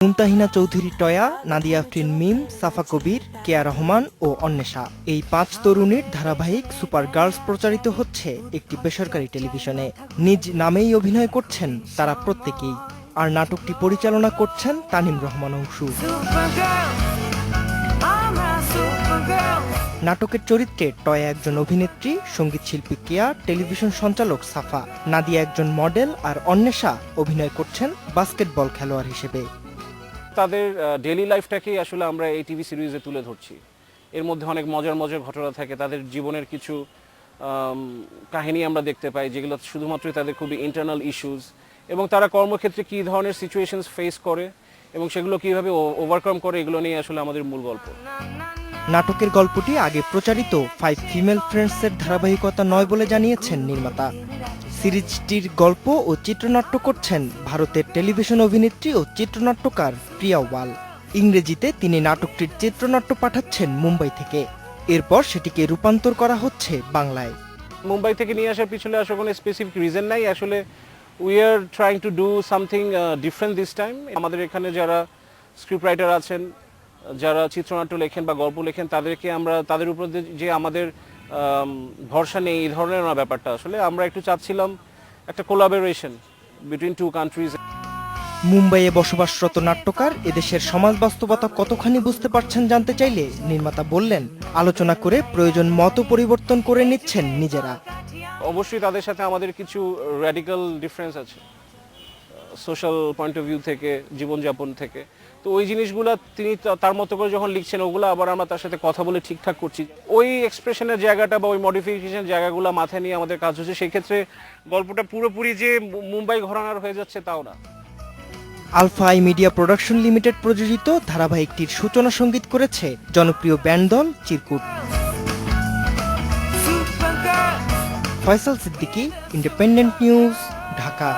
মুমতাহিনা চৌধুরী টয়া, নাদিয়া আফরিন মিম, সাফা কবির, কেয়া রহমান ও অন্বেষা এই 5 তরুণীর ধারাবাহিক সুপার গার্লস প্রচারিত হচ্ছে একটি বেসরকারি টেলিভিশনে। নিজ নামেই অভিনয় করছেন তারা প্রত্যেকেই। আর নাটকটি পরিচালনা করছেন তানিম রহমান অংশু। নাটকের চরিত্রে টয়া একজন অভিনেত্রী, সঙ্গীত শিল্পী কেয়া, টেলিভিশন সঞ্চালক সাফা, নাদিয়া একজন মডেল আর অন্বেষা অভিনয় করছেন বাস্কেটবল খেলোয়াড় হিসেবে। তাদের ডেইলি লাইফটাকেই আসলে আমরা এই টিভি সিরিজে তুলে ধরছি। এর মধ্যে অনেক মজার মজার ঘটনা থাকে, তাদের জীবনের কিছু কাহিনী আমরা দেখতে পাই যেগুলো শুধুমাত্রই তাদের খুবই ইন্টারনাল ইস্যুস, এবং তারা কর্মক্ষেত্রে কী ধরনের সিচুয়েশনস ফেস করে এবং সেগুলো কীভাবে ওভারকাম করে, এগুলো নিয়ে আসলে আমাদের মূল গল্প। নাটকের গল্পটি আগে প্রচারিত 5 ফিমেল ফ্রেন্ডসের ধারাবাহিকতা নয় বলে জানিয়েছেন নির্মাতা। সিরিজটির গল্প ও চিত্রনাট্য করছেন ভারতের টেলিভিশন অভিনেত্রী ও চিত্রনাট্যকার প্রিয়া ওয়াল। ইংরেজিতে তিনি নাটকটির চিত্রনাট্য পাঠাচ্ছেন মুম্বাই থেকে, এরপর সেটিকে রূপান্তর করা হচ্ছে বাংলায়। মুম্বাই থেকে নিয়ে আসার পিছনে আসলে কোনো স্পেসিফিক রিজন নাই, আসলে we are trying to do something different this time. আমাদের এখানে যারা স্ক্রিপ্ট রাইটার আছেন, যারা চিত্রনাট্য লেখেন বা গল্প লেখেন, তাদেরকে আমরা তাদের উপর যে আমাদের ভরসা নেই এই ধরনের না ব্যাপারটা, আসলে আমরা একটু চাচ্ছিলাম একটা কোলাবোরেশন বিটুইন 2 কান্ট্রিজ। মুম্বাইয়ে বসবাসরত নাট্যকার এদেশের সমাজ বাস্তবতা কতখানি বুঝতে পারছেন জানতে চাইলে নির্মাতা বললেন, আলোচনা করে প্রয়োজন মত পরিবর্তন করে নিচ্ছেন নিজেরা। অবশ্যই তাদের সাথে আমাদের কিছু র্যাডিক্যাল ডিফারেন্স আছে, সোশ্যাল পয়েন্ট অফ ভিউ থেকে, জীবনযাপন থেকে। তো ওই জিনিসগুলো তিনি তার মতো করে যখন লিখছেন, ওগুলো আবার আমরা তার সাথে কথা বলে ঠিকঠাক করছি। ওই এক্সপ্রেশনের জায়গাটা বা ওই মডিফিকেশন জায়গাগুলো মাথায় নিয়ে আমাদের কাজ হচ্ছে। সেই ক্ষেত্রে গল্পটা পুরোপুরি যে মুম্বাই ঘরানার হয়ে যাচ্ছে তাও না। Alpha I media production limited প্রযোজিত ধারাবাহিকটির সূচনা সঙ্গীত করেছে জনপ্রিয় ব্যান্ড দল চিরকুট। Faisal Siddiqui, independent news, Dhaka.